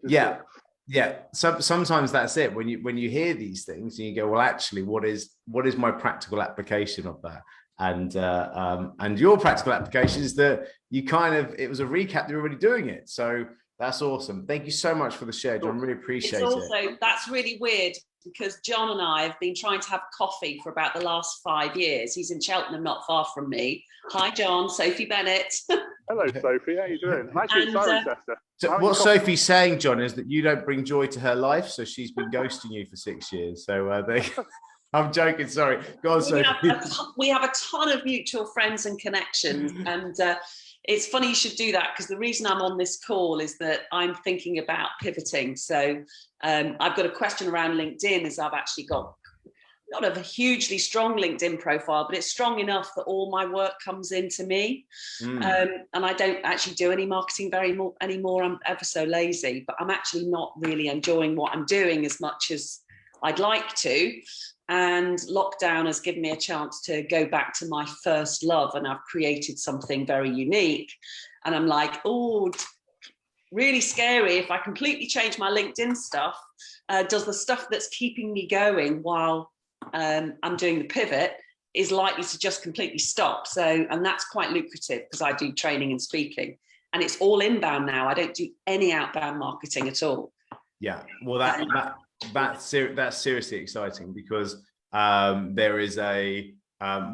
Yeah. Yeah. Sometimes that's it. When you hear these things and you go, well, actually, what is my practical application of that? And your practical application is that it was a recap, you're already doing it. So that's awesome. Thank you so much for the share, John. Really appreciate it. That's really weird because John and I have been trying to have coffee for about the last 5 years. He's in Cheltenham, not far from me. Hi, John. Sophie Bennett. Hello, Sophie. How are you doing? I'm actually in Cirencester. So what Sophie's saying, John, is that you don't bring joy to her life, so she's been ghosting you for 6 years. So I'm joking. Sorry. Go on, Sophie. We have a ton of mutual friends and connections, and it's funny you should do that because the reason I'm on this call is that I'm thinking about pivoting. So I've got a question around LinkedIn, as I've actually got not a hugely strong LinkedIn profile, but it's strong enough that all my work comes into me. And I don't actually do any marketing anymore. I'm ever so lazy, but I'm actually not really enjoying what I'm doing as much as I'd like to. And lockdown has given me a chance to go back to my first love, and I've created something very unique. And I'm like, oh, really scary if I completely change my LinkedIn stuff. Does the stuff that's keeping me going while I'm doing the pivot is likely to just completely stop. And that's quite lucrative because I do training and speaking, and it's all inbound now. I don't do any outbound marketing at all. Yeah, well, that's seriously exciting because there is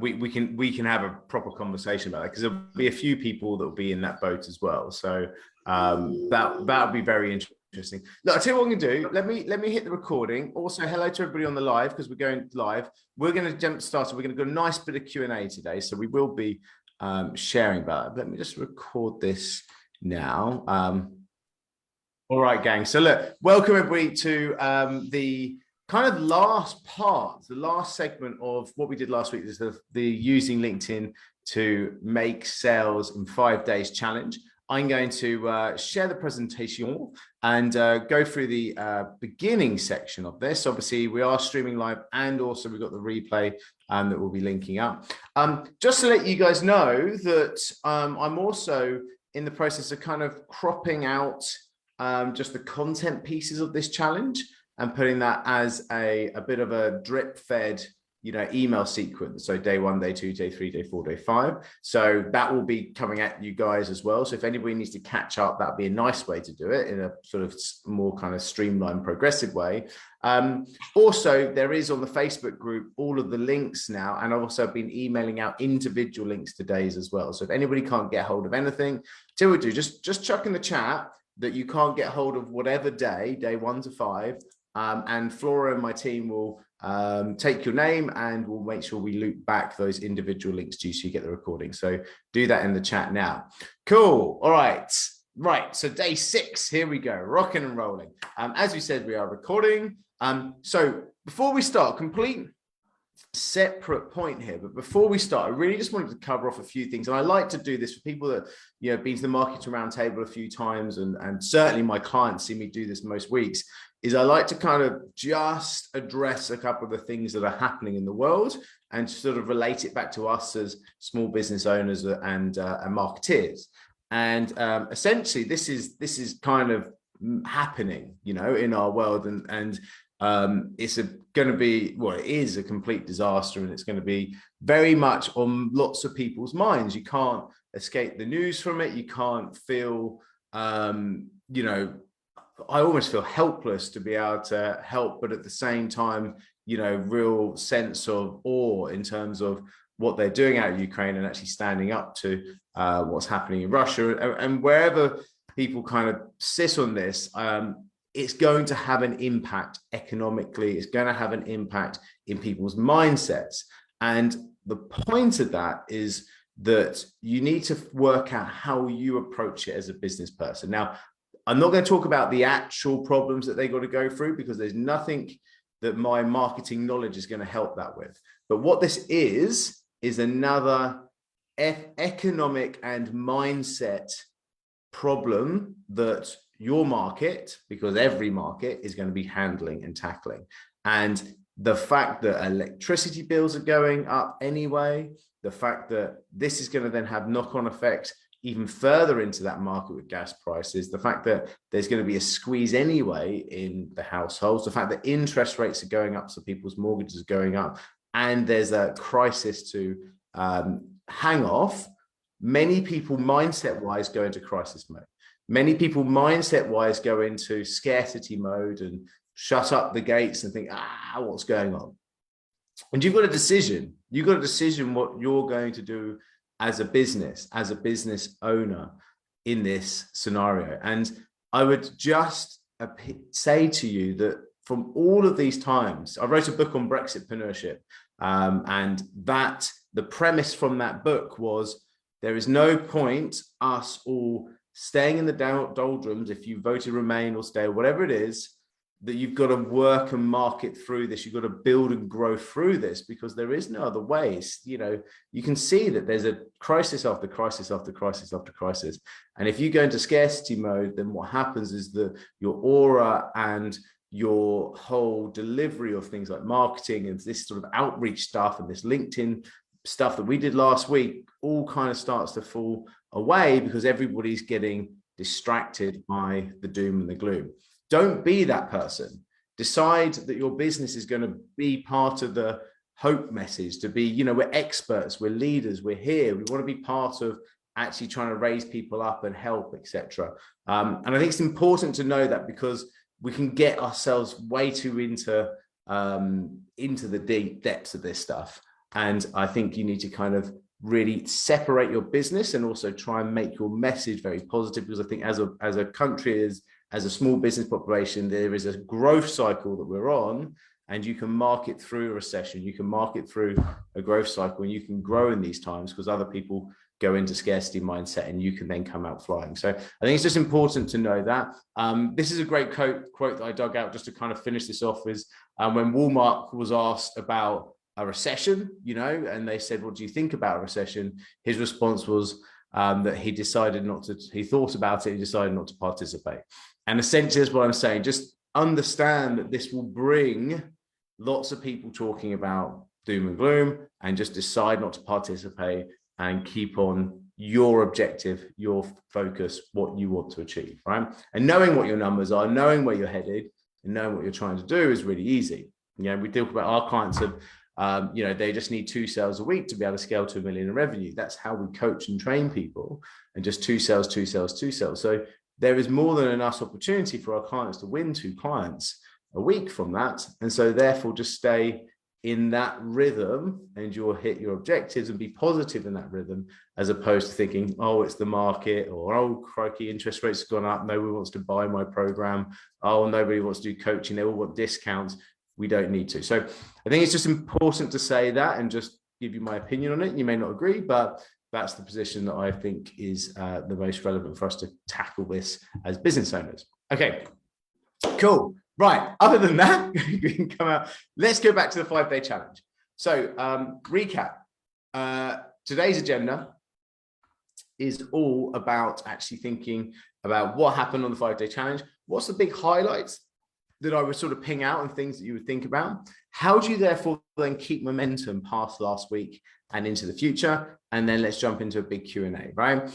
we can have a proper conversation about that because there'll be a few people that will be in that boat as well. So that'll be very interesting. Look, I'll tell you what I'm going to do. Let me hit the recording. Also, hello to everybody on the live because we're going live. We're going to jump start. We're going to do a nice bit of Q&A today. So we will be sharing about it. Let me just record this now. All right, gang. So look, welcome everybody to the kind of last part, the last segment of what we did last week. Is the using LinkedIn to make sales in 5 days challenge. I'm going to share the presentation and go through the beginning section of this. Obviously, we are streaming live, and also we've got the replay that we'll be linking up. Just to let you guys know that I'm also in the process of kind of cropping out just the content pieces of this challenge and putting that as a bit of a drip fed email sequence. So day 1, day 2, day 3, day 4, day 5. So that will be coming at you guys as well. So if anybody needs to catch up, that'd be a nice way to do it in a sort of more kind of streamlined, progressive way. Also, there is on the Facebook group all of the links now, and I've also been emailing out individual links to days as well. So if anybody can't get hold of anything, just chuck in the chat that you can't get hold of whatever day 1 to 5, and Flora and my team will take your name and we'll make sure we loop back those individual links to you so you get the recording. So do that in the chat now. Cool. All right. Right. So day 6, here we go. Rocking and rolling. As we said, we are recording. So before we start, complete separate point here, but before we start, I really just wanted to cover off a few things, and I like to do this for people that have been to the Marketing Roundtable a few times, and certainly my clients see me do this most weeks. Is I like to kind of just address a couple of the things that are happening in the world and sort of relate it back to us as small business owners and marketeers. And essentially, this is kind of happening, in our world, and it's going to be, well, it is a complete disaster, and it's going to be very much on lots of people's minds. You can't escape the news from it. You can't feel, I almost feel helpless to be able to help, but at the same time, real sense of awe in terms of what they're doing out of Ukraine and actually standing up to what's happening in Russia. And wherever people kind of sit on this, it's going to have an impact economically. It's going to have an impact in people's mindsets. And the point of that is that you need to work out how you approach it as a business person. Now, I'm not going to talk about the actual problems that they got to go through because there's nothing that my marketing knowledge is going to help that with. But what this is another economic and mindset problem that your market, because every market is going to be handling and tackling. And the fact that electricity bills are going up anyway, the fact that this is going to then have knock-on effects even further into that market with gas prices, the fact that there's going to be a squeeze anyway in the households, the fact that interest rates are going up, so people's mortgages are going up, and there's a crisis to hang off, many people mindset-wise go into crisis mode. Many people mindset-wise go into scarcity mode and shut up the gates and think, what's going on? And you've got a decision. You've got a decision what you're going to do as a business owner in this scenario. And I would just say to you that from all of these times, I wrote a book on Brexitpreneurship, and that the premise from that book was there is no point us all staying in the doldrums if you voted Remain or stay or whatever it is, that you've got to work and market through this. You've got to build and grow through this, because there is no other ways. You know, you can see that there's a crisis after crisis after crisis after crisis. And if you go into scarcity mode, then what happens is that your aura and your whole delivery of things like marketing and this sort of outreach stuff and this LinkedIn stuff that we did last week all kind of starts to fall away, because everybody's getting distracted by the doom and the gloom. Don't be that person. Decide that your business is going to be part of the hope message, to be, you know, we're experts, we're leaders, we're here. We want to be part of actually trying to raise people up and help, etc. And I think it's important to know that, because we can get ourselves way too into the deep depths of this stuff. And I think you need to kind of really separate your business and also try and make your message very positive, because I think as a country, as a small business population, there is a growth cycle that we're on, and you can market through a recession, you can market through a growth cycle, and you can grow in these times because other people go into scarcity mindset and you can then come out flying. So I think it's just important to know that. This is a great quote that I dug out just to kind of finish this off, is when Walmart was asked about a recession, you know, and they said, what do you think about a recession? His response was that he thought about it, he decided not to participate. And essentially that's what I'm saying. Just understand that this will bring lots of people talking about doom and gloom, and just decide not to participate and keep on your objective, your focus, what you want to achieve, right? And knowing what your numbers are, knowing where you're headed, and knowing what you're trying to do is really easy. You know, we talk about our clients of, you know, they just need 2 sales a week to be able to scale to $1 million in revenue. That's how we coach and train people, and just 2 sales, 2 sales, 2 sales. So there is more than enough opportunity for our clients to win 2 clients a week from that. And so therefore just stay in that rhythm and you'll hit your objectives, and be positive in that rhythm, as opposed to thinking, oh, it's the market, or oh, crikey, interest rates have gone up, nobody wants to buy my program, oh, nobody wants to do coaching, they all want discounts. We don't need to. So I think it's just important to say that and just give you my opinion on it. You may not agree, but that's the position that I think is the most relevant for us to tackle this as business owners. Okay, cool. Right. Other than that, we can come out. Let's go back to the 5-day challenge. So recap. Today's agenda is all about actually thinking about what happened on the 5-day challenge. What's the big highlights that I would sort of ping out, and things that you would think about? How do you therefore then keep momentum past last week and into the future? And then let's jump into a big Q&A, right?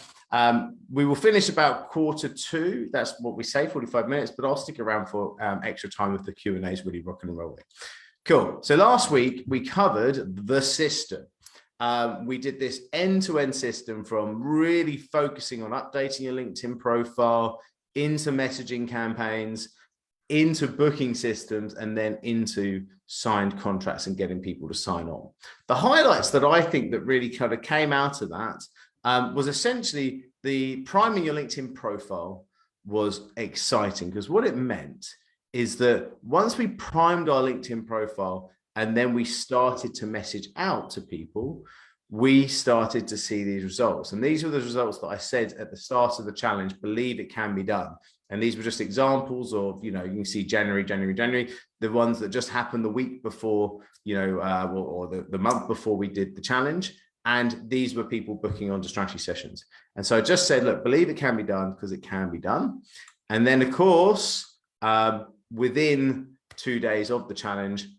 We will finish about 1:45. That's what we say, 45 minutes, but I'll stick around for extra time if the Q&A is really rocking and rolling. Cool. So last week we covered the system. We did this end-to-end system, from really focusing on updating your LinkedIn profile, into messaging campaigns, into booking systems, and then into signed contracts and getting people to sign on. The highlights that I think that really kind of came out of that was essentially the priming your LinkedIn profile was exciting, because what it meant is that once we primed our LinkedIn profile and then we started to message out to people, we started to see these results. And these were the results that I said at the start of the challenge, believe it can be done. And these were just examples of, you know, you can see January, the ones that just happened the week before, you know, or the month before we did the challenge. And these were people booking onto strategy sessions. And so I just said, look, believe it can be done, because it can be done. And then, of course, within 2 days of the challenge,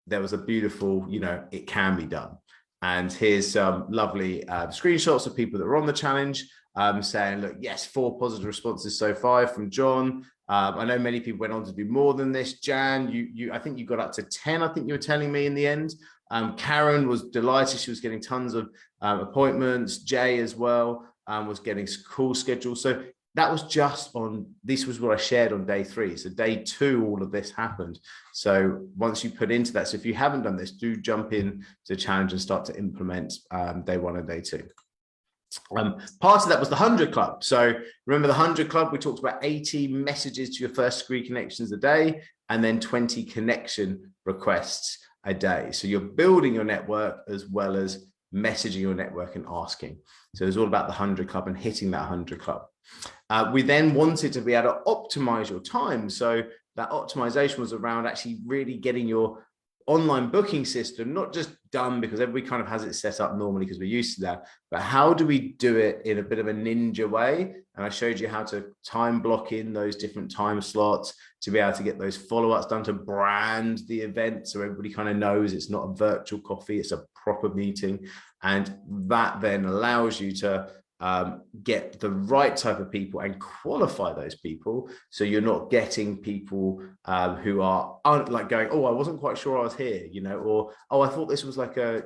there was a beautiful, you know, it can be done. And here's some lovely screenshots of people that were on the challenge. saying, look, yes, 4 positive responses so far from John. I know many people went on to do more than this. Jan, I think you got up to 10, I think you were telling me in the end. Karen was delighted. She was getting tons of appointments. Jay as well was getting call schedules. So that was just this was what I shared on day 3. So day 2, all of this happened. So once you put into that, so if you haven't done this, do jump in to the challenge and start to implement day 1 and day 2. Part of that was the 100 Club. So remember the 100 Club, we talked about 80 messages to your first 3 connections a day, and then 20 connection requests a day. So you're building your network as well as messaging your network and asking. So it was all about the 100 Club and hitting that 100 Club. We then wanted to be able to optimize your time. So that optimization was around actually really getting your online booking system, not just done because everybody kind of has it set up normally because we're used to that, but how do we do it in a bit of a ninja way? And I showed you how to time block in those different time slots to be able to get those follow-ups done, to brand the event so everybody kind of knows it's not a virtual coffee, it's a proper meeting. And that then allows you to get the right type of people and qualify those people, so you're not getting people who are like going, oh, I wasn't quite sure I was here, or oh, I thought this was like a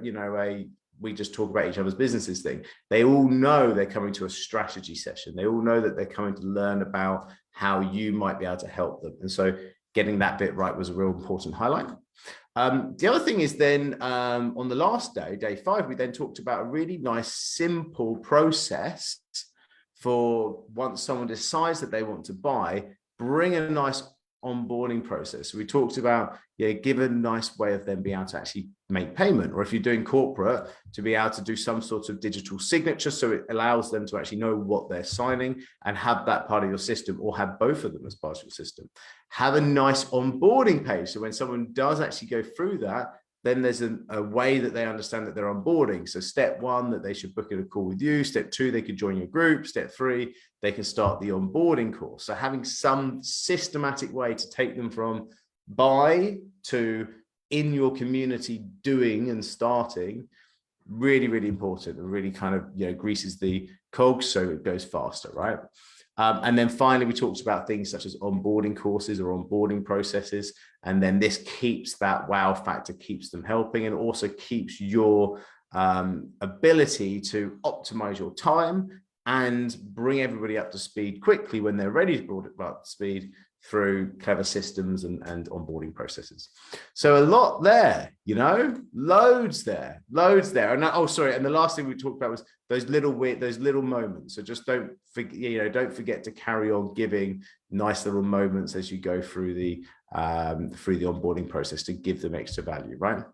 we just talk about each other's businesses thing. They all know they're coming to a strategy session. They all know that they're coming to learn about how you might be able to help them. And so getting that bit right was a real important highlight. The other thing is then on the last day, day 5, we then talked about a really nice, simple process for once someone decides that they want to buy, bring a nice onboarding process. So we talked about, give a nice way of them being able to actually make payment, or if you're doing corporate, to be able to do some sort of digital signature. So it allows them to actually know what they're signing and have that part of your system, or have both of them as part of your system. Have a nice onboarding page. So when someone does actually go through that, then there's a way that they understand that they're onboarding. So step 1, that they should book in a call with you. Step 2, they could join your group. Step 3, they can start the onboarding course. So having some systematic way to take them from buy to in your community doing and starting, really, really important, and really kind of, greases the cogs so it goes faster, right? And then finally, we talked about things such as onboarding courses or onboarding processes. And then this keeps that wow factor, keeps them helping, and also keeps your ability to optimize your time and bring everybody up to speed quickly when they're ready to be brought up to speed through clever systems and onboarding processes. So a lot there, loads there. And and the last thing we talked about was those little moments. So just don't forget to carry on giving nice little moments as you go through the onboarding process to give them extra value, right?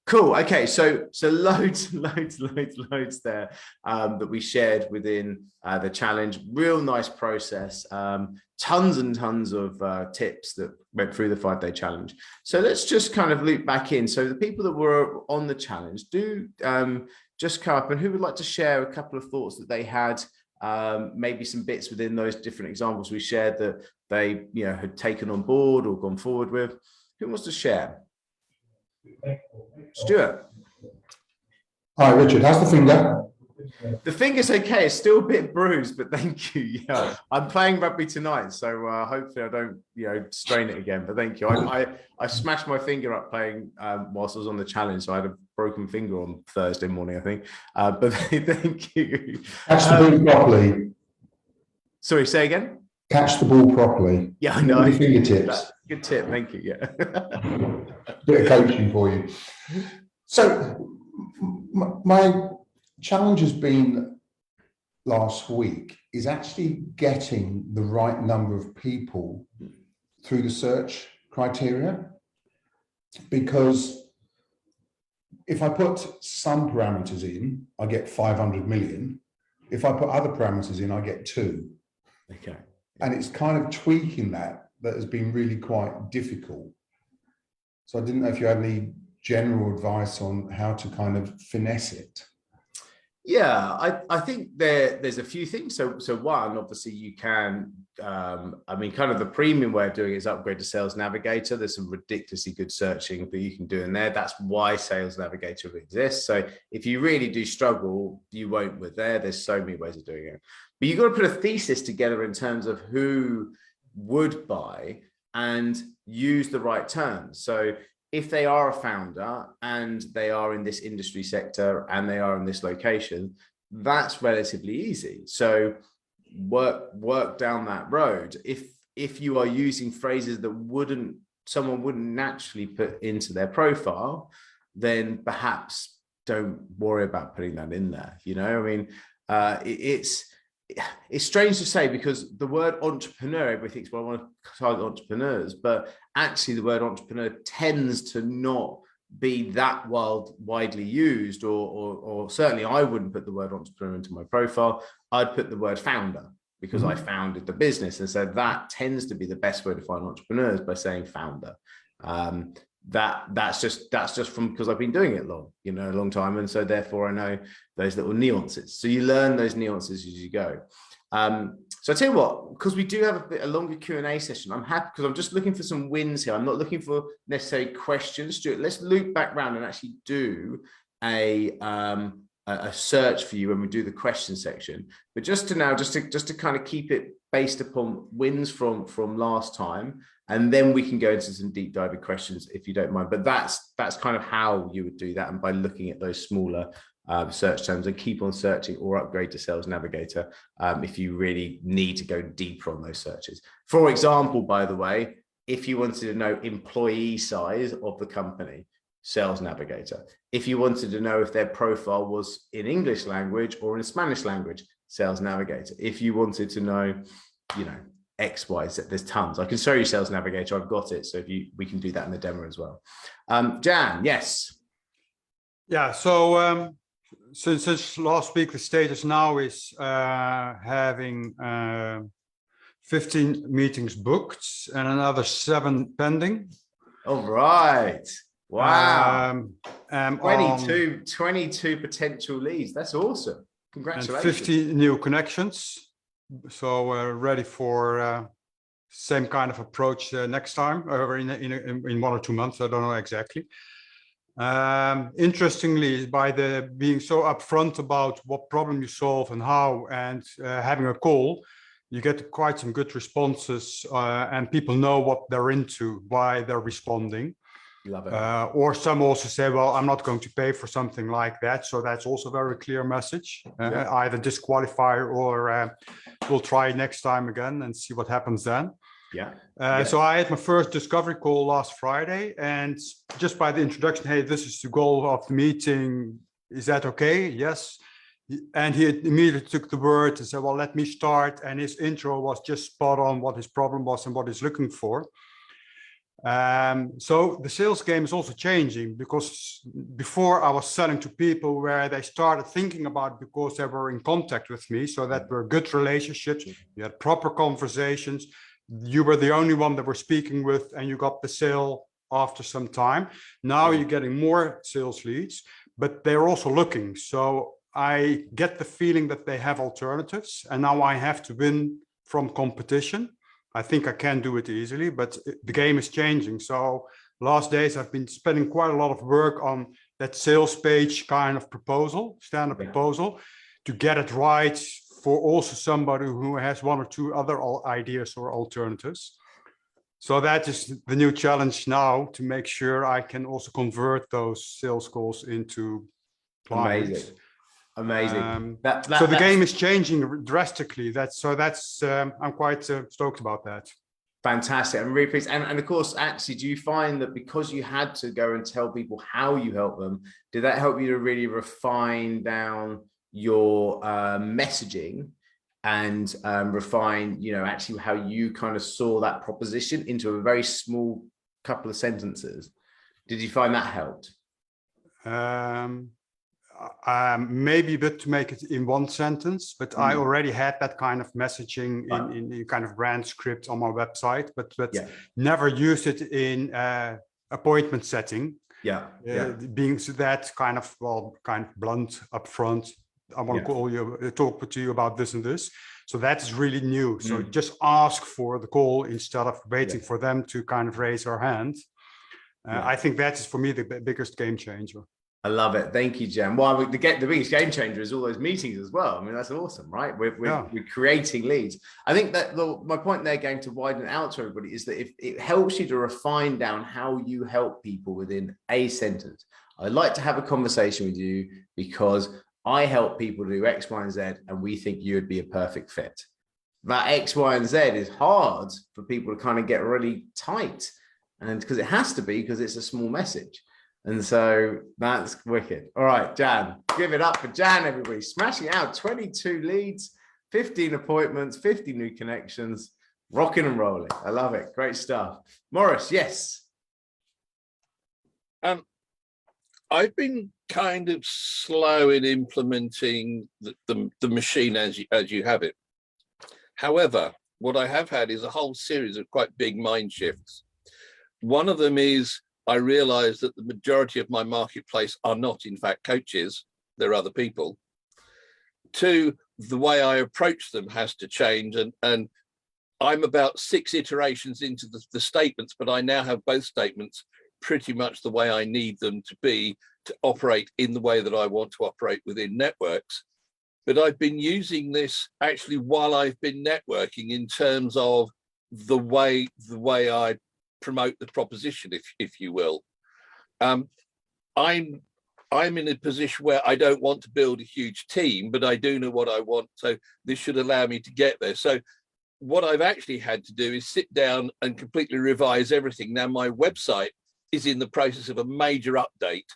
Cool. Okay, so loads there that we shared within the challenge. Real nice process. Tons and tons of tips that went through the 5-day challenge. So let's just kind of loop back in. So the people that were on the challenge, do just come up, and who would like to share a couple of thoughts that they had, maybe some bits within those different examples we shared that they had taken on board or gone forward with. Who wants to share? Stuart. Hi, Richard. How's the finger? The finger's okay. It's still a bit bruised, but thank you. Yeah, I'm playing rugby tonight, so hopefully I don't, strain it again. But thank you. I smashed my finger up playing whilst I was on the challenge, so I had a broken finger on Thursday morning, I think. But thank you. Catch the ball properly. Sorry, say again. Catch the ball properly. Yeah, I know. With your fingertips. Good tip. Thank you. Yeah. Bit of coaching for you. So my challenge has been last week is actually getting the right number of people through the search criteria, because if I put some parameters in, I get 500 million. If I put other parameters in, I get 2. Okay. And it's kind of tweaking that has been really quite difficult. So I didn't know if you had any general advice on how to kind of finesse it. I think there's a few things. So one, obviously you can, I mean, kind of the premium way of doing it is upgrade to Sales Navigator. There's some ridiculously good searching that you can do in there. That's why Sales Navigator exists. So if you really do struggle, you won't with there. There's so many ways of doing it. But you've got to put a thesis together in terms of who would buy and use the right terms. So if they are a founder and they are in this industry sector and they are in this location, that's relatively easy. So work down that road. If you are using phrases that someone wouldn't naturally put into their profile, then perhaps don't worry about putting that in there. You know, I mean, it's strange to say, because the word entrepreneur, everybody thinks, well, I want to target entrepreneurs, but actually the word entrepreneur tends to not be that widely used, or certainly I wouldn't put the word entrepreneur into my profile. I'd put the word founder, because I founded the business, and so that tends to be the best way to find entrepreneurs, by saying founder. That's just from, because I've been doing it a long time, and so therefore I know those little nuances. So you learn those nuances as you go. So I tell you what, because we do have a longer Q&A session, I'm happy, because I'm just looking for some wins here. I'm not looking for necessarily questions. Stuart, let's loop back around and actually do a search for you when we do the question section. But just to kind of keep it based upon wins from last time, and then we can go into some deep diving questions if you don't mind. But that's kind of how you would do that, and by looking at those smaller search terms, and keep on searching or upgrade to Sales Navigator if you really need to go deeper on those searches. For example, by the way, if you wanted to know employee size of the company, Sales Navigator. If you wanted to know if their profile was in English language or in Spanish language, Sales Navigator. If you wanted to know, X, Y, Z, there's tons. I can show you Sales Navigator. I've got it. So we can do that in the demo as well. Jan, yes. Yeah. So since last week, the status now is having 15 meetings booked and another 7 pending. All right. Wow. 22 potential leads. That's awesome. Congratulations. And 50 new connections. So we're ready for same kind of approach next time, or in 1 or 2 months. I don't know exactly. Interestingly, by the being so upfront about what problem you solve and how, and having a call, you get quite some good responses, and people know what they're into, why they're responding. Love it. Or some also say, well, I'm not going to pay for something like that. So that's also a very clear message. Either disqualify or we'll try next time again and see what happens then. So I had my first discovery call last Friday, and just by the introduction, hey, this is the goal of the meeting. Is that okay? Yes. And he immediately took the word and said, well, let me start. And his intro was just spot on what his problem was and what he's looking for. So the sales game is also changing, because before I was selling to people where they started thinking about it because they were in contact with me. So that were good relationships. You had proper conversations. You were the only one that we're speaking with, and you got the sale after some time. Now you're getting more sales leads, but they're also looking. So I get the feeling that they have alternatives, and now I have to win from competition. I think I can do it easily, but the game is changing. So last days I've been spending quite a lot of work on that sales page kind of proposal, standard proposal, to get it right for also somebody who has 1 or 2 other ideas or alternatives. So that is the new challenge now, to make sure I can also convert those sales calls into clients. Amazing. So the game is changing drastically. I'm quite stoked about that. Fantastic. I'm really pleased. And of course, actually, do you find that because you had to go and tell people how you help them, did that help you to really refine down your messaging and refine, actually how you kind of saw that proposition into a very small couple of sentences? Did you find that helped? Maybe a bit to make it in 1 sentence, but I already had that kind of messaging in kind of brand script on my website, but never used it in appointment setting. Being that kind of blunt, upfront, I want to call you, talk to you about this and this. So that is really new. So just ask for the call instead of waiting for them to kind of raise their hand. I think that is for me the biggest game changer. I love it. Thank you, Jen. Well, the biggest game changer is all those meetings as well. I mean, that's awesome, right? We're creating leads. I think that my point there, going to widen it out to everybody, is that if it helps you to refine down how you help people within a sentence. I'd like to have a conversation with you because I help people do X, Y, and Z, and we think you would be a perfect fit. That X, Y, and Z is hard for people to kind of get really tight, and because it has to be, because it's a small message. And so that's wicked. All right, Jan, give it up for Jan, everybody. Smashing out 22 leads, 15 appointments, 50 new connections, rocking and rolling. I love it. Great stuff. Morris, yes. I've been kind of slow in implementing the machine as you have it. However, what I have had is a whole series of quite big mind shifts. One of them is I realized that the majority of my marketplace are not, in fact, coaches. They're other people. Two, the way I approach them has to change. And I'm about 6 iterations into the statements, but I now have both statements pretty much the way I need them to be to operate in the way that I want to operate within networks. But I've been using this actually while I've been networking in terms of the way I promote the proposition, if you will. I'm in a position where I don't want to build a huge team, but I do know what I want. So this should allow me to get there. So what I've actually had to do is sit down and completely revise everything. Now my website is in the process of a major update,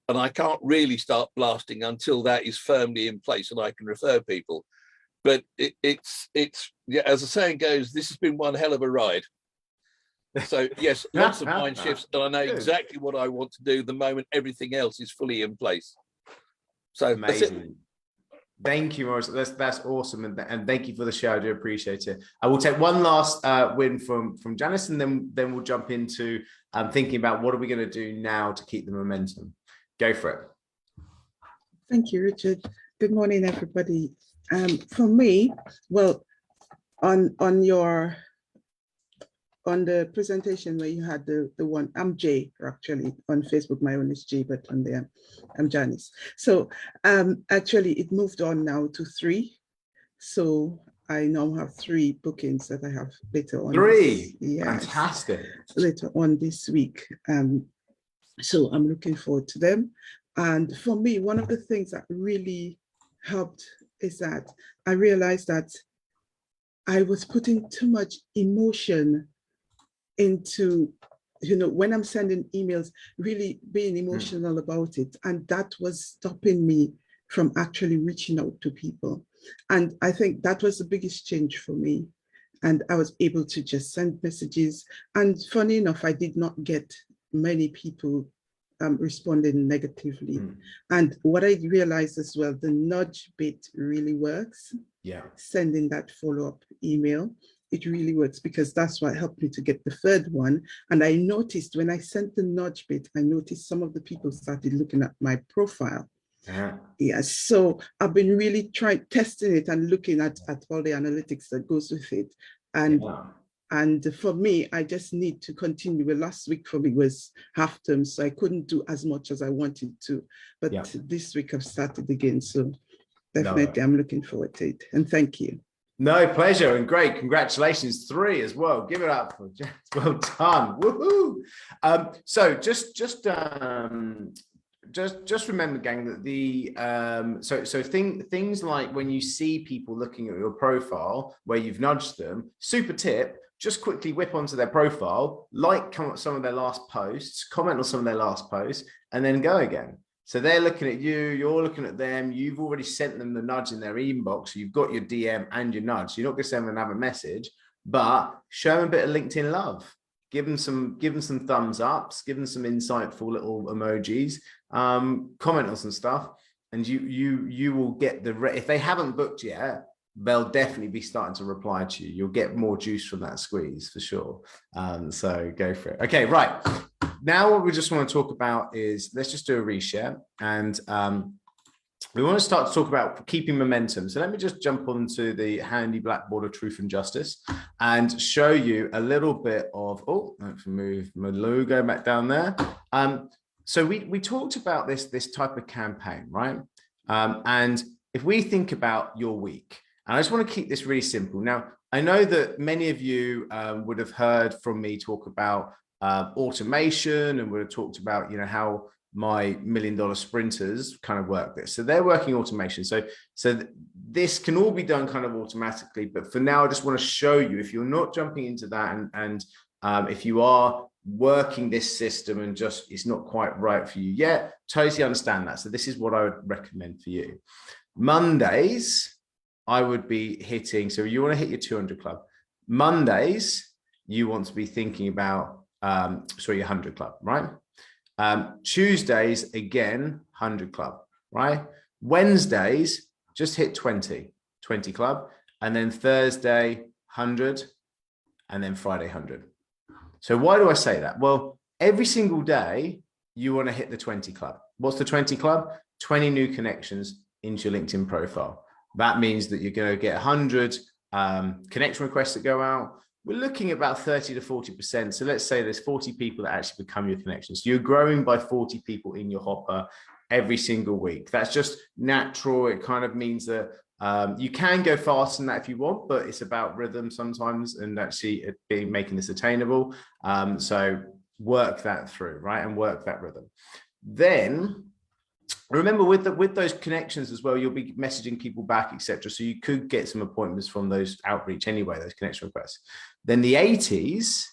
and I can't really start blasting until that is firmly in place and I can refer people. But it's as the saying goes, this has been one hell of a ride. So yes, lots of mind shifts, and I know exactly what I want to do the moment everything else is fully in place. So amazing. Thank you, Morris. That's awesome, and thank you for the show. I do appreciate it. I will take one last win from Janice, and then we'll jump into thinking about what are we going to do now to keep the momentum. Go for it. Thank you, Richard. Good morning, everybody. For me, well, on the presentation where you had the one, I'm Jay, actually, on Facebook, my own is Jay, but on there, I'm Janice. So actually it moved on now to 3. So I now have 3 bookings that I have later on. 3? Yes, fantastic. Later on this week. So I'm looking forward to them. And for me, one of the things that really helped is that I realized that I was putting too much emotion into, when I'm sending emails, really being emotional about it. And that was stopping me from actually reaching out to people. And I think that was the biggest change for me. And I was able to just send messages. And funny enough, I did not get many people responding negatively. And what I realized as well, the nudge bit really works. Yeah. Sending that follow-up email, it really works, because that's what helped me to get the 3rd one. And I noticed when I sent the nudge bit, I noticed some of the people started looking at my profile. Yes, so I've been really testing it and looking at all the analytics that goes with it. And for me, I just need to continue. Well, last week for me was half term, so I couldn't do as much as I wanted to. But this week I've started again. So definitely I'm looking forward to it. And thank you. No, pleasure, and great. Congratulations, 3 as well. Give it up for Jess. Well done. Woohoo! So just remember, gang, that the things like when you see people looking at your profile where you've nudged them, super tip, just quickly whip onto their profile, like some of their last posts, comment on some of their last posts, and then go again. So they're looking at you, you're looking at them, you've already sent them the nudge in their inbox, so you've got your DM and your nudge. So you're not going to send them another message, but show them a bit of LinkedIn love. Give them some thumbs ups, give them some insightful little emojis, comment on some stuff, and you will get if they haven't booked yet, they'll definitely be starting to reply to you. You'll get more juice from that squeeze for sure. So go for it. Okay, right. Now what we just want to talk about is, let's just do a reshare. And we want to start to talk about keeping momentum. So let me just jump onto the handy blackboard of truth and justice and show you a little bit of, oh, I have to move my logo back down there. So we talked about this type of campaign, right? And if we think about your week, and I just want to keep this really simple. Now, I know that many of you would have heard from me talk about automation, and would have talked about, you know, how my $1 million sprinters kind of work this. So they're working automation. So this can all be done kind of automatically. But for now, I just want to show you, if you're not jumping into that, and if you are working this system and just it's not quite right for you yet, totally understand that. So this is what I would recommend for you. Mondays, I would be hitting, so you want to hit your 200 club. Mondays, you want to be thinking about, your 100 club, right? Tuesdays, again, 100 club, right? Wednesdays, just hit 20 club. And then Thursday, 100. And then Friday, 100. So why do I say that? Well, every single day, you want to hit the 20 club. What's the 20 club? 20 new connections into your LinkedIn profile. That means that you're going to get 100 connection requests that go out. We're looking at about 30 to 40%. So let's say there's 40 people that actually become your connections. So you're growing by 40 people in your hopper every single week. That's just natural. It kind of means that you can go faster than that if you want, but it's about rhythm sometimes, and actually making this attainable. So work that through, right? And work that rhythm. Then remember, with those connections as well, you'll be messaging people back, etc. So you could get some appointments from those outreach anyway, those connection requests. Then the 80s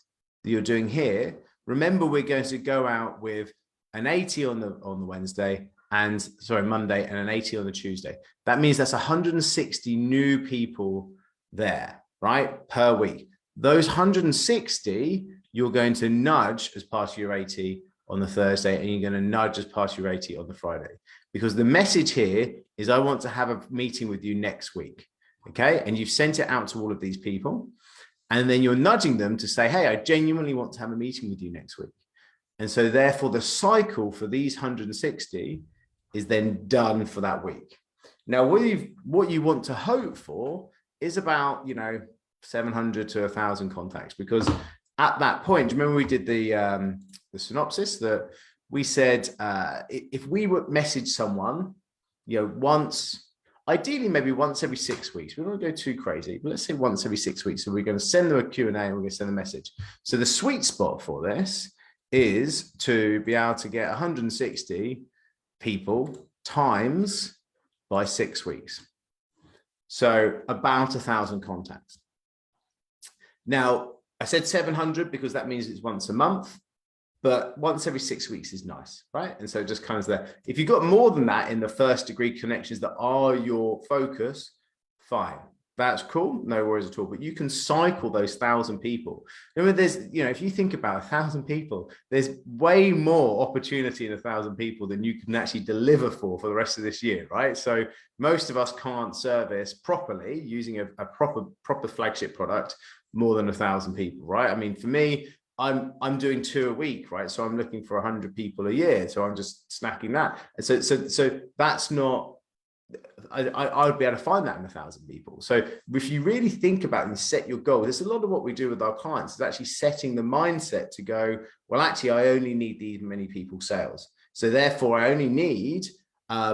that you're doing here, remember, we're going to go out with an 80 on the Wednesday, and Monday, and an 80 on the Tuesday. That means that's 160 new people there, right, per week. Those 160, you're going to nudge as part of your 80 on the Thursday, and you're going to nudge as part of your 80 on the Friday. Because the message here is, I want to have a meeting with you next week, okay? And you've sent it out to all of these people, and then you're nudging them to say, hey, I genuinely want to have a meeting with you next week. And so therefore, the cycle for these 160 is then done for that week. Now, what you want to hope for is about, 700 to 1,000 contacts, because at that point, remember we did the synopsis that we said, if we would message someone, once, ideally maybe once every 6 weeks. We don't want to go too crazy, but let's say once every 6 weeks. So we're going to send them a Q&A, and we're going to send a message. So the sweet spot for this is to be able to get 160 people times by 6 weeks. So about 1,000 contacts. Now, I said 700 because that means it's once a month, but once every 6 weeks is nice, right? And so it just comes there. If you've got more than that in the first degree connections that are your focus, fine. That's cool, no worries at all. But you can cycle those 1,000 people. Remember, there's, if you think about 1,000 people, there's way more opportunity in 1,000 people than you can actually deliver for the rest of this year, right? So most of us can't service properly using a proper flagship product more than 1,000 people, right? I mean, for me, I'm doing 2 a week, right? So I'm looking for 100 people a year. So I'm just snacking that. And so that's not, I would be able to find that in 1,000 people. So if you really think about and set your goals, it's a lot of what we do with our clients is actually setting the mindset to go, well, actually, I only need these many people sales. So therefore, I only need,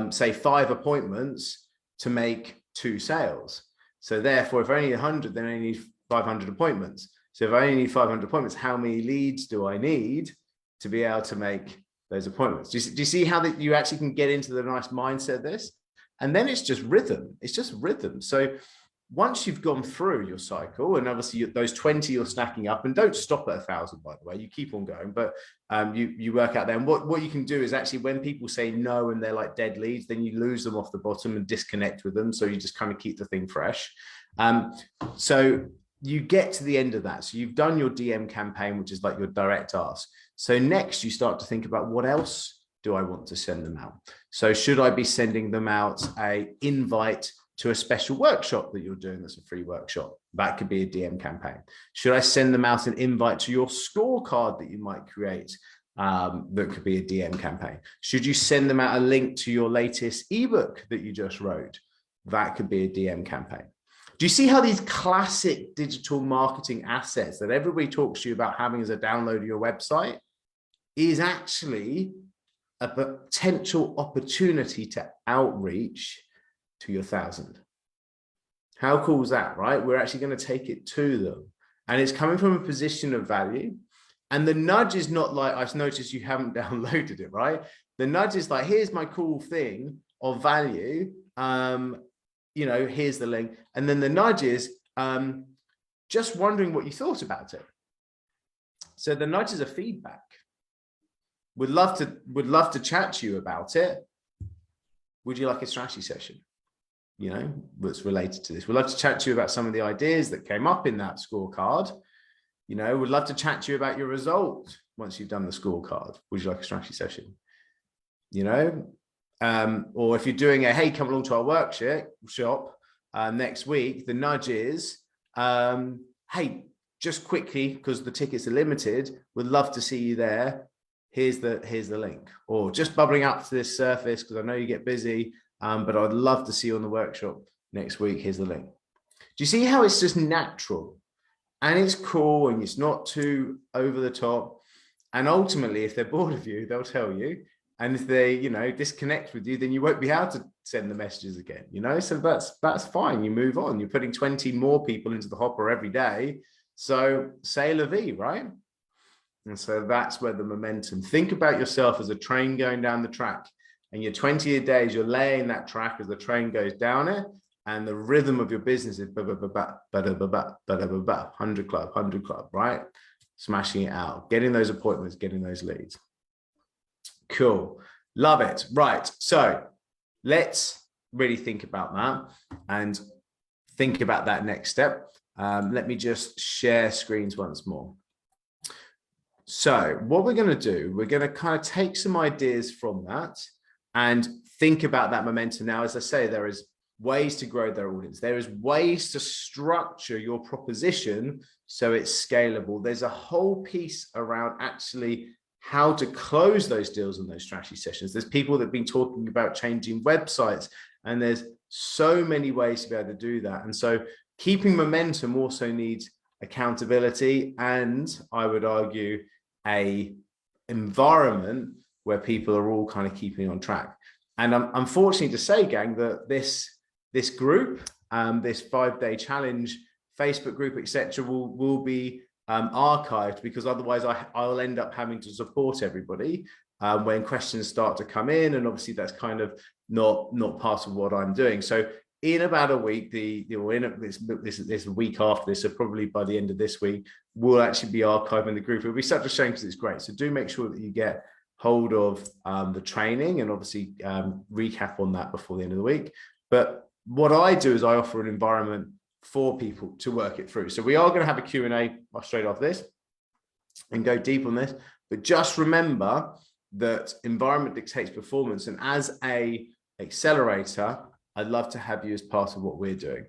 say, 5 appointments to make 2 sales. So therefore, if I only need 100, then I need 500 appointments. So if I only need 500 appointments, how many leads do I need to be able to make those appointments? Do you see how that you actually can get into the nice mindset of this? And then it's just rhythm. It's just rhythm. So once you've gone through your cycle, and obviously those 20 you're stacking up, and don't stop at 1,000, by the way, you keep on going, but you work out there. And what you can do is actually, when people say no and they're like dead leads, then you lose them off the bottom and disconnect with them. So you just kind of keep the thing fresh. So you get to the end of that. So you've done your DM campaign, which is like your direct ask. So next you start to think about, what else do I want to send them out? So should I be sending them out an invite to a special workshop that you're doing that's a free workshop? That could be a DM campaign. Should I send them out an invite to your scorecard that you might create that could be a DM campaign. Should you send them out a link to your latest ebook that you just wrote? That could be a DM campaign. Do you see how these classic digital marketing assets that everybody talks to you about having as a download of your website is actually a potential opportunity to outreach to your 1,000? How cool is that, right? We're actually going to take it to them. And it's coming from a position of value. And the nudge is not like, I've noticed you haven't downloaded it, right? The nudge is like, here's my cool thing of value. Here's the link. And then the nudge is just wondering what you thought about it. So the nudge is a feedback. Would love to chat to you about it. Would you like a strategy session? That's related to this. We'd love to chat to you about some of the ideas that came up in that scorecard. Would love to chat to you about your result once you've done the scorecard. Would you like a strategy session? Or if you're doing a, hey, come along to our workshop next week, the nudge is, hey, just quickly, because the tickets are limited, would love to see you there. Here's the link. Or just bubbling up to this surface, because I know you get busy, but I'd love to see you on the workshop next week. Here's the link. Do you see how it's just natural and it's cool and it's not too over the top? And ultimately, if they're bored of you, they'll tell you. And if they, disconnect with you, then you won't be able to send the messages again, So that's fine. You move on. You're putting 20 more people into the hopper every day. So c'est la vie, right? And so that's where the momentum. Think about yourself as a train going down the track, and your 20 a day, you're laying that track as the train goes down it, and the rhythm of your business is 100 club, right? Smashing it out, getting those appointments, getting those leads. Cool. Love it. Right. So let's really think about that and think about that next step. Let me just share screens once more. So what we're going to do, we're going to kind of take some ideas from that and think about that momentum. Now, as I say, there is ways to grow their audience. There is ways to structure your proposition so it's scalable. There's a whole piece around actually how to close those deals and those strategy sessions. There's people that have been talking about changing websites, and there's so many ways to be able to do that. And so keeping momentum also needs accountability, and I would argue a environment where people are all kind of keeping on track. And I'm unfortunate to say, gang, that this group, this 5-day challenge, Facebook group, etc., will be archived, because otherwise I'll end up having to support everybody when questions start to come in, and obviously that's kind of not part of what I'm doing. So in about a week, this week after this, so probably by the end of this week, we'll actually be archiving the group. It'll be such a shame because it's great. So do make sure that you get hold of the training and obviously recap on that before the end of the week. But what I do is I offer an environment for people to work it through. So we are going to have a Q&A straight off this and go deep on this. But just remember that environment dictates performance. And as a accelerator, I'd love to have you as part of what we're doing.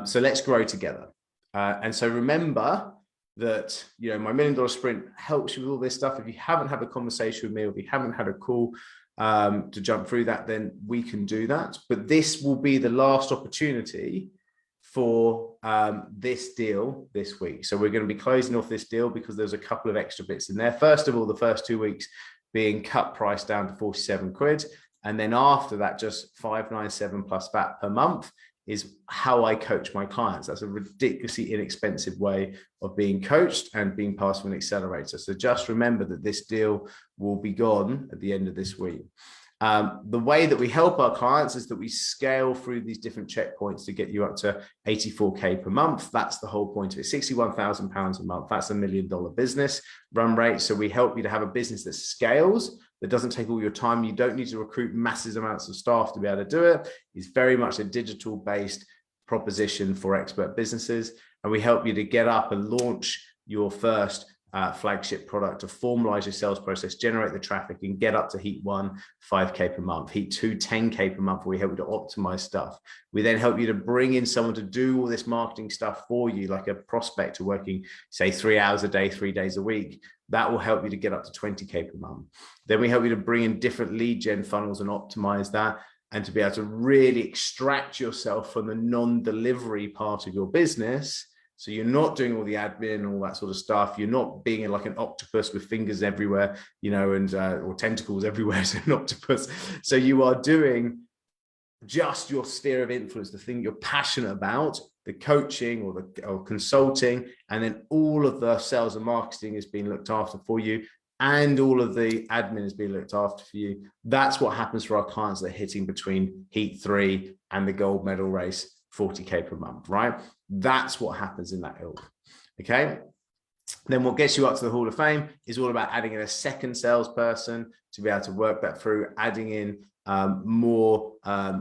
So let's grow together. And so remember that, my $1 Million Sprint helps you with all this stuff. If you haven't had a conversation with me, or if you haven't had a call to jump through that, then we can do that. But this will be the last opportunity for this deal this week. So we're going to be closing off this deal because there's a couple of extra bits in there. First of all, the first 2 weeks being cut price down to 47 quid. And then after that, just 597 plus VAT per month is how I coach my clients. That's a ridiculously inexpensive way of being coached and being part of an accelerator. So just remember that this deal will be gone at the end of this week. The way that we help our clients is that we scale through these different checkpoints to get you up to 84K per month. That's the whole point of it. £61,000 a month. That's $1 million business run rate. So we help you to have a business that scales, that doesn't take all your time. You don't need to recruit massive amounts of staff to be able to do it. It's very much a digital based proposition for expert businesses. And we help you to get up and launch your first flagship product, to formalize your sales process, generate the traffic, and get up to heat 1, 5K per month, heat 2, 10K per month, where we help you to optimize stuff. We then help you to bring in someone to do all this marketing stuff for you, like a prospector working, say, 3 hours a day, 3 days a week. That will help you to get up to 20K per month. Then we help you to bring in different lead gen funnels and optimize that, and to be able to really extract yourself from the non-delivery part of your business. So you're not doing all the admin and all that sort of stuff. You're not being like an octopus with fingers everywhere, you know, and or tentacles everywhere as an octopus. So you are doing just your sphere of influence, the thing you're passionate about, the coaching or consulting, and then all of the sales and marketing is being looked after for you, and all of the admin is being looked after for you. That's what happens for our clients that are hitting between Heat 3 and the gold medal race, 40K per month, right? That's what happens in that ilk, okay? Then what gets you up to the Hall of Fame is all about adding in a second salesperson to be able to work that through, adding in more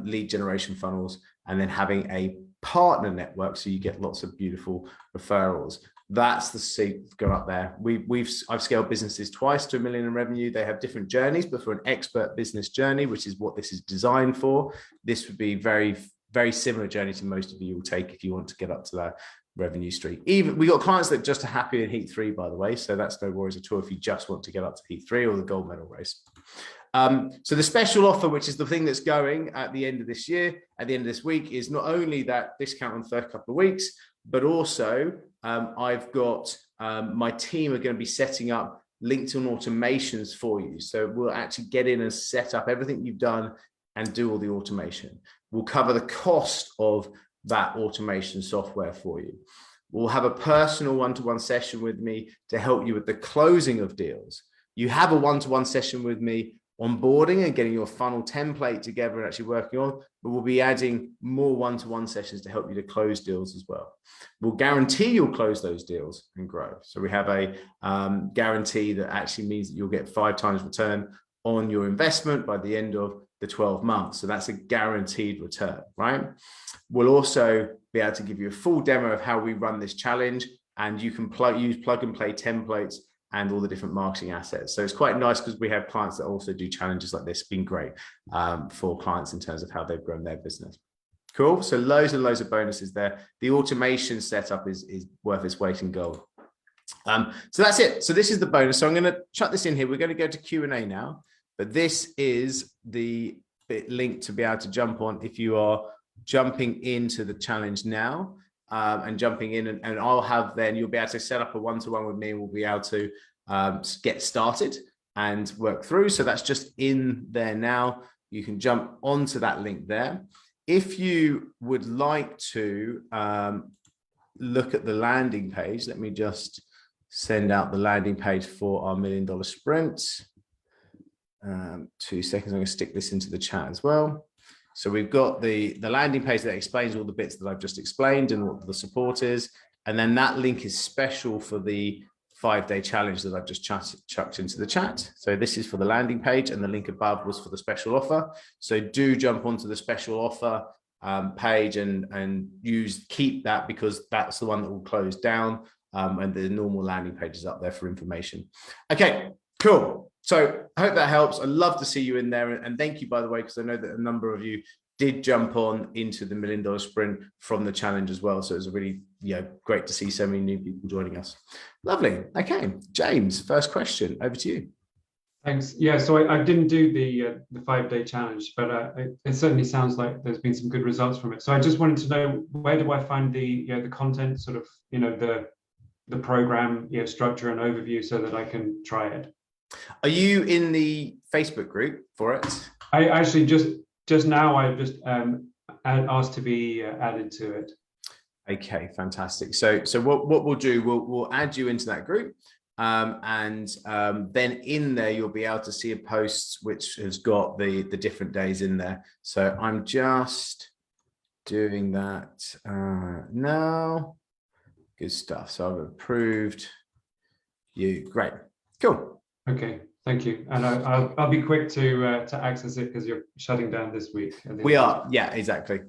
lead generation funnels, and then having a partner network so you get lots of beautiful referrals. That's the seat, go up there. I've scaled businesses twice to $1 million in revenue. They have different journeys, but for an expert business journey, which is what this is designed for, this would be very, very similar journey to most of you will take if you want to get up to that revenue street. Even we got clients that just are happy in Heat 3, by the way, so that's no worries at all if you just want to get up to Heat 3 or the gold medal race. So the special offer, which is the thing that's going at the end of this year, at the end of this week, is not only that discount on the first couple of weeks, but also I've got my team are going to be setting up LinkedIn automations for you. So we'll actually get in and set up everything you've done and do all the automation. We'll cover the cost of that automation software for you. We'll have a personal one-to-one session with me to help you with the closing of deals. You have a one-to-one session with me onboarding and getting your funnel template together and actually working on, but we'll be adding more one-to-one sessions to help you to close deals as well. We'll guarantee you'll close those deals and grow. So we have a guarantee that actually means that you'll get 5 times return on your investment by the end of the 12 months. So that's a guaranteed return, right? We'll also be able to give you a full demo of how we run this challenge, and you can use plug and play templates and all the different marketing assets. So it's quite nice because we have clients that also do challenges like this. It's been great for clients in terms of how they've grown their business. Cool. So loads and loads of bonuses there. The automation setup is worth its weight in gold. So that's it. So this is the bonus. So I'm going to chuck this in here. We're going to go to Q&A now, but this is the link to be able to jump on if you are jumping into the challenge now. And jumping in, and I'll have then you'll be able to set up a one-to-one with me, and we'll be able to get started and work through. So that's just in there now. You can jump onto that link there. If you would like to look at the landing page, let me just send out the landing page for our $1 million sprint. 2 seconds. I'm going to stick this into the chat as well. So we've got the landing page that explains all the bits that I've just explained and what the support is. And then that link is special for the 5-day challenge that I've just chucked into the chat. So this is for the landing page, and the link above was for the special offer. So do jump onto the special offer page and keep that, because that's the one that will close down. And the normal landing page is up there for information. Okay, cool. So I hope that helps. I'd love to see you in there. And thank you, by the way, because I know that a number of you did jump on into the $1 million sprint from the challenge as well. So it was really great to see so many new people joining us. Lovely. Okay, James, first question, over to you. Thanks. Yeah, so I didn't do the 5-day challenge, but it certainly sounds like there's been some good results from it. So I just wanted to know, where do I find the content, sort of, the program, structure and overview, so that I can try it? Are you in the Facebook group for it? I actually just now I just asked to be added to it. Okay, fantastic. So what we'll do, we'll add you into that group, and then in there you'll be able to see a post which has got the different days in there. So I'm just doing that now. Good stuff. So I've approved you. Great, cool. Okay, thank you. And I'll be quick to access it, because you're shutting down this week. We are, yeah, exactly.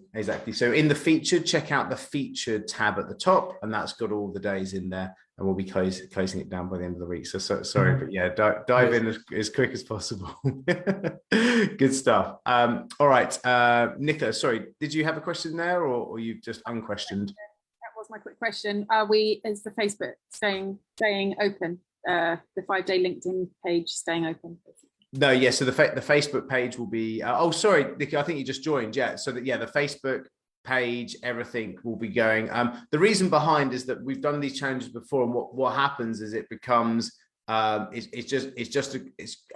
So in the featured, check out the featured tab at the top, and that's got all the days in there, and we'll be closing it down by the end of the week. So sorry, but yeah, dive in as quick as possible. Good stuff. All right, Nicola, sorry, did you have a question there, or you just unquestioned? That was my quick question. Is the Facebook staying open? the 5-day LinkedIn page staying open? No, yeah. So the Facebook page will be. Oh, sorry, Nikki. I think you just joined. Yeah. So that, yeah, the Facebook page, everything will be going. The reason behind is that we've done these challenges before, and what happens is it becomes. I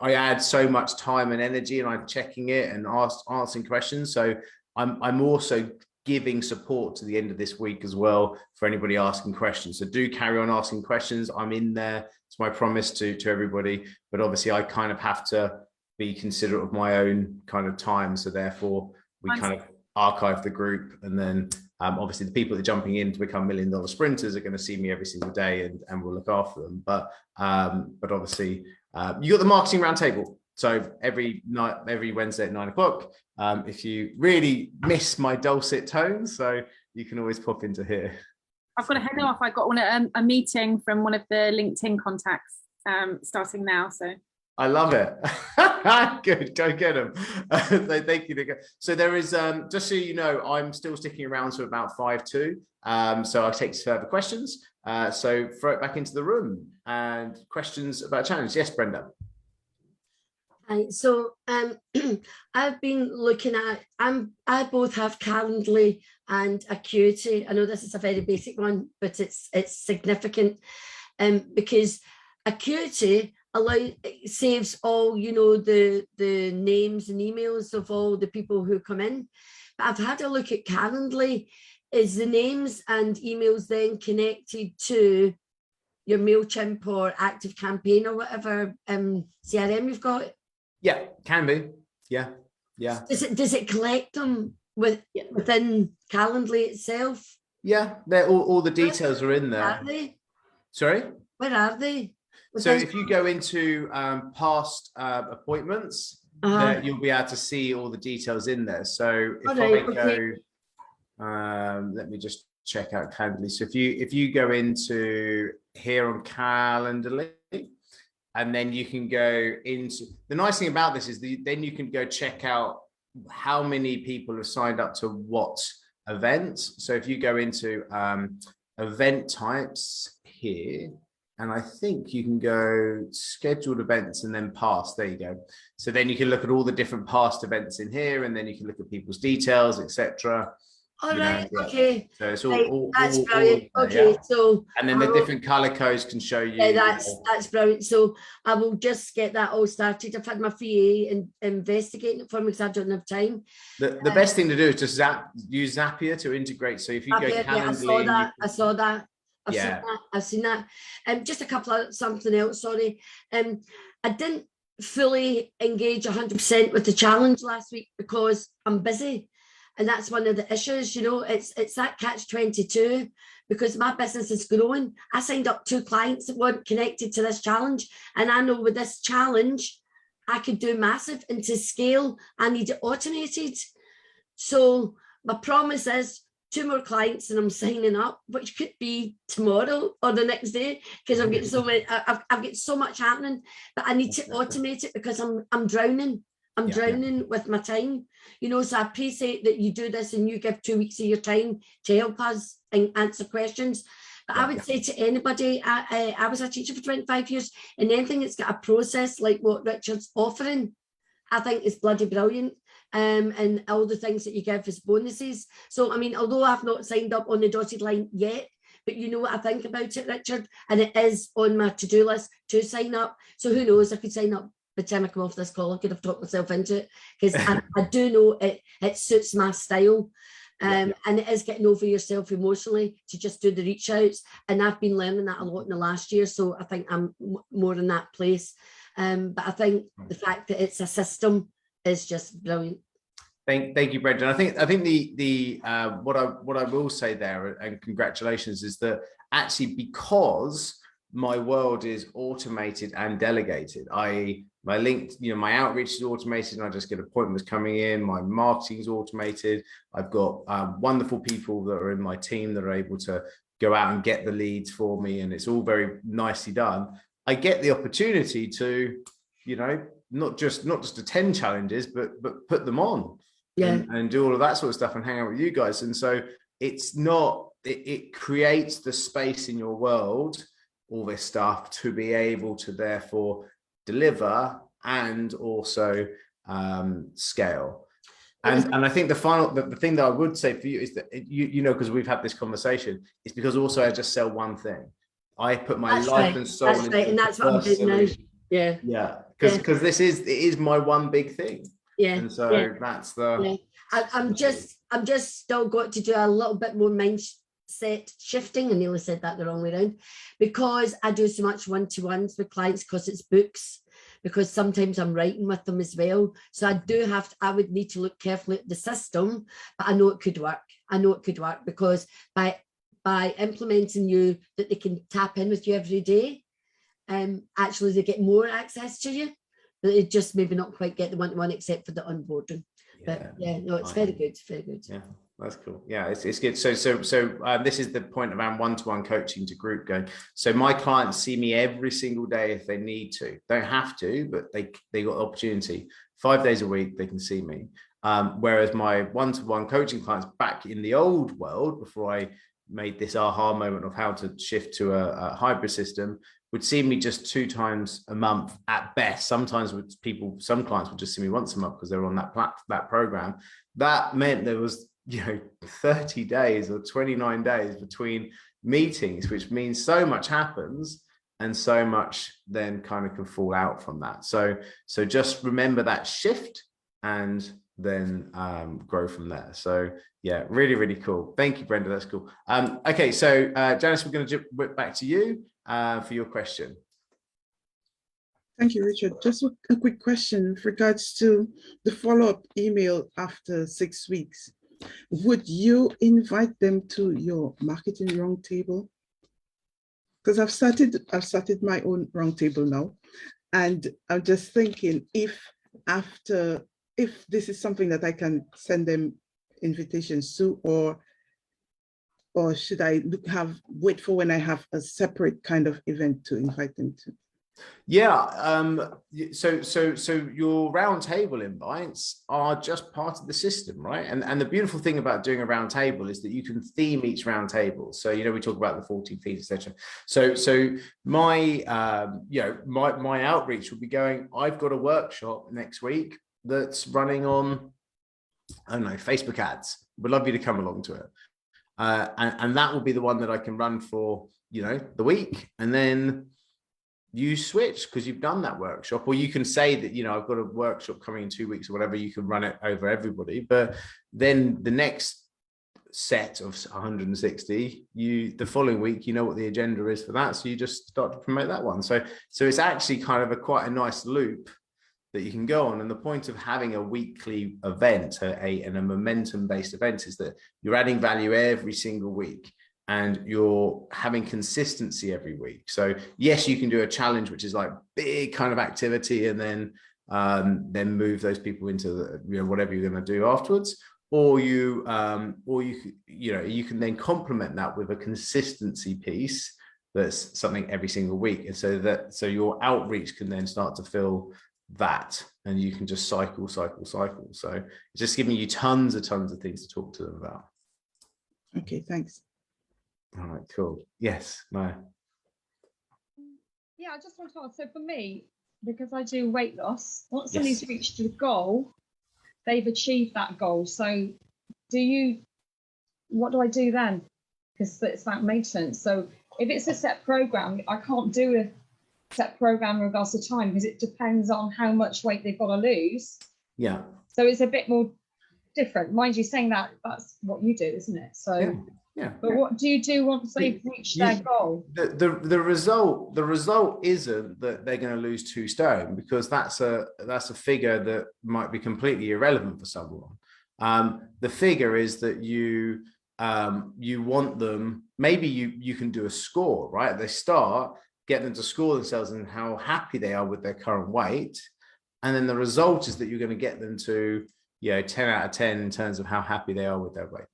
add so much time and energy, and I'm checking it and answering questions. So I'm also giving support to the end of this week as well for anybody asking questions. So do carry on asking questions. I'm in there. It's my promise to everybody, but obviously I kind of have to be considerate of my own kind of time. So therefore we kind of archive the group, and then obviously the people that are jumping in to become $1 million sprinters are going to see me every single day, and we'll look after them. But obviously you got the marketing roundtable. So every night, every Wednesday at 9 o'clock, if you really miss my dulcet tones, so you can always pop into here. I've got to head off. I got a meeting from one of the LinkedIn contacts starting now. So I love it. Good, go get them. Thank you. So there is, just so you know, I'm still sticking around to about 5-2. So I'll take further questions. So throw it back into the room and questions about challenge. Yes, Brenda. Right, so I've been looking at, I both have Calendly and Acuity. I know this is a very basic one, but it's significant because Acuity saves all, you know, the names and emails of all the people who come in. But I've had a look at Calendly. Is the names and emails then connected to your MailChimp or Active Campaign or whatever CRM you've got? Yeah, can be. Yeah. Does it collect them within Calendly itself? Yeah, they're all the details are in there. Where are they? Sorry? Where are they? So if you go into past appointments, you'll be able to see all the details in there. So if I go, let me just check out Calendly. So if you go into here on Calendly, and then you can go into, the nice thing about this is then you can go check out how many people have signed up to what events. So if you go into event types here, and I think you can go scheduled events and then past, there you go. So then you can look at all the different past events in here, and then you can look at people's details, etc. All right, okay. So it's that's brilliant. Okay, yeah. So and then the different color codes can show you. Yeah, that's brilliant. So I will just get that all started. I've had my VA and investigating it for me because I don't have time. The best thing to do is just use Zapier to integrate. So if you go Calendly, yeah, I saw that. I've seen that. Just a couple of something else. Sorry, I didn't fully engage 100% with the challenge last week because I'm busy. And that's one of the issues, you know, it's that catch-22 because my business is growing. I signed up 2 clients that weren't connected to this challenge. And I know with this challenge, I could do massive, and to scale, I need it automated. So my promise is 2 more clients and I'm signing up, which could be tomorrow or the next day, because I've got so many, I've got so much happening, but I need to automate it because I'm drowning. I'm drowning with my time, you know, so I appreciate that you do this and you give 2 weeks of your time to help us and answer questions. But I would say to anybody, I was a teacher for 25 years, and anything that's got a process like what Richard's offering, I think is bloody brilliant. And all the things that you give as bonuses. So, I mean, although I've not signed up on the dotted line yet, but you know what I think about it, Richard, and it is on my to-do list to sign up. So who knows, I could sign up. By the time I come off this call, I could have talked myself into it because I do know it suits my style. And it is getting over yourself emotionally to just do the reach outs. And I've been learning that a lot in the last year. So I think I'm more in that place. But I think the fact that it's a system is just brilliant. Thank you, Brendan. I think the what I will say there, and congratulations, is that actually because my world is automated and delegated, my link, you know, my outreach is automated and I just get appointments coming in. My marketing is automated. I've got wonderful people that are in my team that are able to go out and get the leads for me, and it's all very nicely done. I get the opportunity to, you know, not just attend challenges, but put them on, and do all of that sort of stuff and hang out with you guys. And so it's not, it creates the space in your world all this stuff to be able to therefore deliver and also scale. And I think the thing that I would say for you is that you know, because we've had this conversation, it's because also I just sell one thing. I put my life and soul into and that's what I'm doing now. Yeah, because it is my one big thing. And so that's the. I'm just still got to do a little bit more mindset shifting. I nearly said that the wrong way around, because I do so much one-to-ones with clients, because it's books, because sometimes I'm writing with them as well. So I would need to look carefully at the system, but I know it could work. I know it could work, because by implementing you that they can tap in with you every day, actually they get more access to you, but they just maybe not quite get the one-to-one except for the onboarding. But no, it's very good, very good. Yeah, that's cool. Yeah, it's good. So this is the point around one-to-one coaching to group going. So my clients see me every single day if they need to. Don't have to, but they got opportunity. 5 days a week they can see me. Whereas my one-to-one coaching clients back in the old world, before I made this aha moment of how to shift to a hybrid system, would see me just 2 times a month at best. Sometimes some clients would just see me once a month because they're on that program. That meant there was 30 days or 29 days between meetings, which means so much happens and so much then kind of can fall out from that. So just remember that shift and then grow from there. So yeah, really, really cool. Thank you, Brenda. That's cool. Okay, so Janice, we're going to whip back to you for your question. Thank you, Richard. Just a quick question with regards to the follow-up email after 6 weeks. Would you invite them to your marketing roundtable? Because I've started my own roundtable now, and I'm just thinking if this is something that I can send them invitations to, or should I wait for when I have a separate kind of event to invite them to? Yeah, so your round table invites are just part of the system, right? And the beautiful thing about doing a round table is that you can theme each round table. So we talk about the 14 themes, etc. So my my outreach will be going, I've got a workshop next week that's running on, I don't know, Facebook ads. Would love you to come along to it. And that will be the one that I can run for, the week. And then you switch because you've done that workshop, or you can say that, I've got a workshop coming in 2 weeks or whatever, you can run it over everybody. But then the next set of 160, the following week, you know what the agenda is for that. So you just start to promote that one. So it's actually kind of quite a nice loop that you can go on. And the point of having a weekly event, and a momentum-based event, is that you're adding value every single week and you're having consistency every week. So yes, you can do a challenge, which is like big kind of activity, and then move those people into whatever you're going to do afterwards. Or you can then complement that with a consistency piece that's something every single week. And so your outreach can then start to fill that, and you can just cycle. So it's just giving you tons of things to talk to them about. Okay, thanks. All right, cool. Yes, Maya. Yeah, I just want to ask, so for me, because I do weight loss, once somebody's reached the goal, they've achieved that goal. So what do I do then? Because it's about maintenance. So if it's a set program, I can't do a set program in regards to time, because it depends on how much weight they've got to lose. Yeah. So it's a bit more different. Mind you, saying that's what you do, isn't it? So yeah. But what do you do once they've reached their goal? The result isn't that they're going to lose 2 stone, because that's a figure that might be completely irrelevant for someone. The figure is that you want them, maybe you can do a score, right? They start, get them to score themselves and how happy they are with their current weight. And then the result is that you're going to get them to 10 out of 10 in terms of how happy they are with their weight.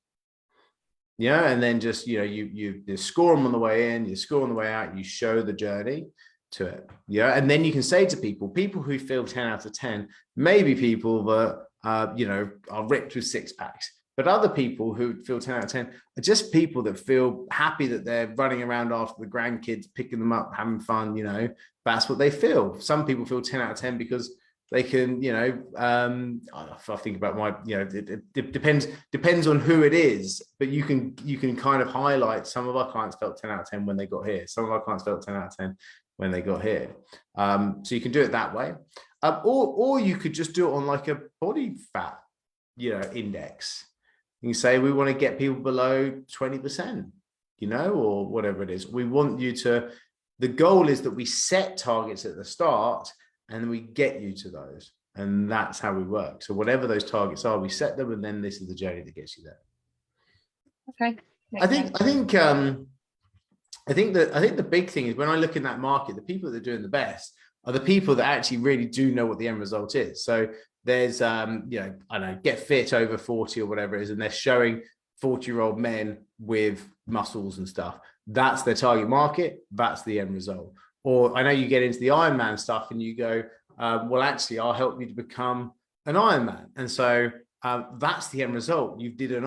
And then just, you score them on the way in, you score on the way out, you show the journey to it. And then you can say to people who feel 10 out of 10, maybe people that, are ripped with 6 packs. But other people who feel 10 out of 10 are just people that feel happy that they're running around after the grandkids, picking them up, having fun, you know, that's what they feel. Some people feel 10 out of 10 because they can, you know, if I think about my, you know, it depends on who it is, but you can kind of highlight some of our clients felt 10 out of 10 when they got here. Some of our clients felt 10 out of 10 when they got here. So you can do it that way. Or you could just do it on like a body fat, you know, index. You can say, we want to get people below 20%, you know, or whatever it is. We want you to, the goal is that we set targets at the start and we get you to those. And that's how we work. So whatever those targets are, we set them, and then this is the journey that gets you there. Okay. I think the big thing is when I look in that market, the people that are doing the best are the people that actually really do know what the end result is. So there's, you know, I don't know, Get Fit over 40 or whatever it is, and they're showing 40-year-old men with muscles and stuff. That's their target market. That's the end result. Or I know you get into the Ironman stuff and you go, well, actually, I'll help you to become an Ironman. And so that's the end result. You did an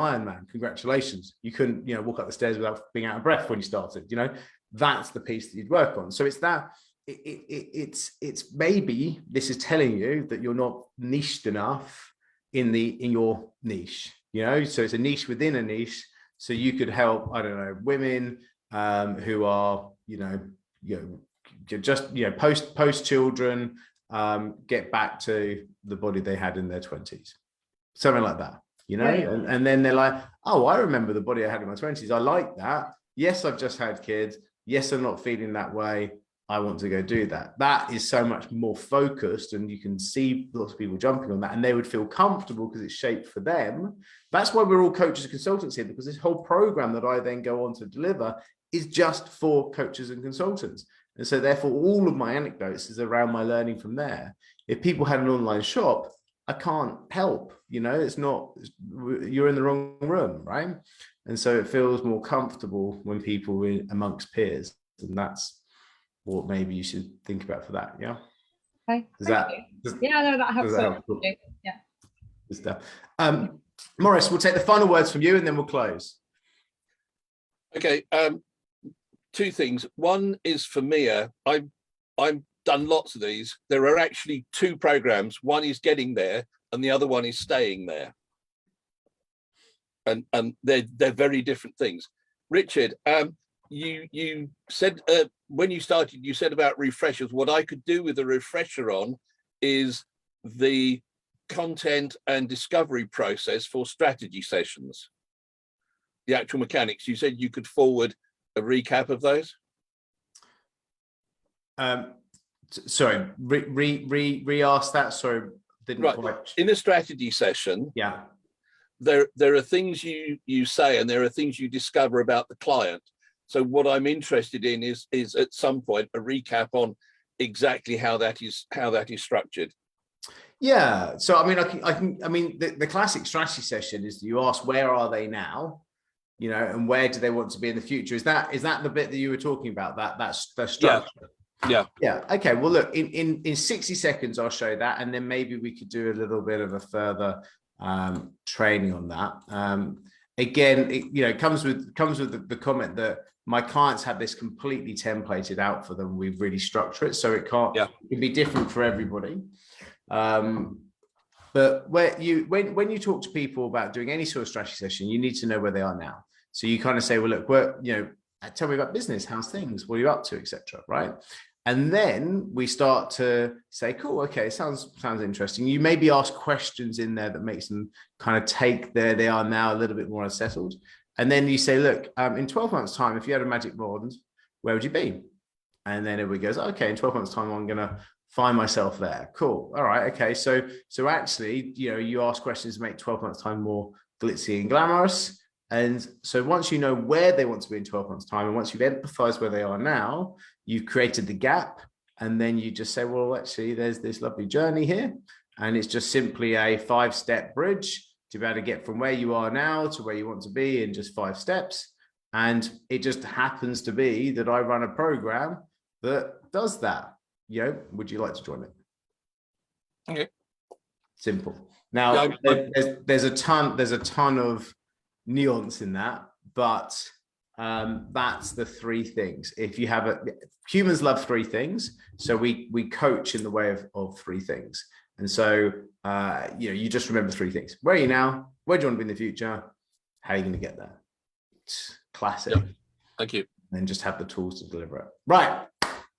Ironman. Congratulations. You couldn't, you know, walk up the stairs without being out of breath when you started. You know, that's the piece that you'd work on. So it's that. It's maybe this is telling you that you're not niched enough in your niche. You know, so it's a niche within a niche. So you could help, I don't know, women who are, just, post children, get back to the body they had in their 20s, something like that, you know, yeah. And then they're like, oh, I remember the body I had in my 20s. I like that. Yes, I've just had kids. Yes, I'm not feeling that way. I want to go do that. That is so much more focused, and you can see lots of people jumping on that, and they would feel comfortable because it's shaped for them. That's why we're all coaches and consultants here, because this whole program that I then go on to deliver is just for coaches and consultants. And so therefore, all of my anecdotes is around my learning from there. If people had an online shop, I can't help, it's not, you're in the wrong room, right? And so it feels more comfortable when people are amongst peers, and that's what maybe you should think about for that. Yeah. Okay. That helps. Help? Cool. Yeah. Good stuff. Maurice, we'll take the final words from you and then we'll close. Okay. Two things. One is for Mia. I've done lots of these. There are actually two programs. One is getting there and the other one is staying there. And they're very different things. Richard, you said when you started, you said about refreshers. What I could do with a refresher on is the content and discovery process for strategy sessions. The actual mechanics. You said you could forward a recap of those. Sorry, re-ask that. Sorry, didn't right. Quite. In a strategy session, yeah, there are things you say and there are things you discover about the client. So what I'm interested in is at some point a recap on exactly how that is structured. Yeah. So I mean, the classic strategy session is you ask where are they now, and where do they want to be in the future? Is that the bit that you were talking about? That's the structure. Yeah. Yeah. Okay. Well, look, in 60 seconds, I'll show that, and then maybe we could do a little bit of a further training on that. Again, it comes with the comment that my clients have this completely templated out for them. We really structure it so it can be different for everybody. But when you talk to people about doing any sort of strategy session, you need to know where they are now. So you kind of say, well, look, tell me about business, how's things, what are you up to, etc. Right? And then we start to say, cool, okay, sounds interesting. You maybe ask questions in there that makes them kind of take there they are now a little bit more unsettled. And then you say, look, in 12 months' time, if you had a magic wand, where would you be? And then everybody goes, okay, in 12 months' time, I'm going to find myself there. Cool. All right. Okay. So actually, you ask questions to make 12 months' time more glitzy and glamorous. And so once you know where they want to be in 12 months' time, and once you've empathized where they are now, you've created the gap. And then you just say, well, actually, there's this lovely journey here. And it's just simply a 5-step bridge to be able to get from where you are now to where you want to be in just 5 steps. And it just happens to be that I run a program that does that. Would you like to join it? Okay. Simple. Now, there's a ton of nuance in that, but that's the three things. If you have humans love three things, so we coach in the way of three things. And so you just remember three things. Where are you now? Where do you want to be in the future? How are you going to get there? It's classic. Yep. Thank you. And just have the tools to deliver it. Right.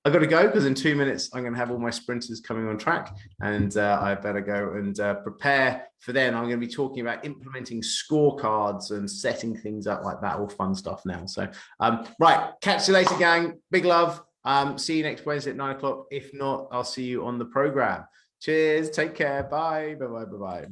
I've got to go because in 2 minutes I'm going to have all my sprinters coming on track, and I better go and prepare for then. I'm going to be talking about implementing scorecards and setting things up like that, all fun stuff now. So, right, catch you later, gang. Big love. See you next Wednesday at 9 o'clock. If not, I'll see you on the program. Cheers. Take care. Bye. Bye. Bye. Bye. Bye.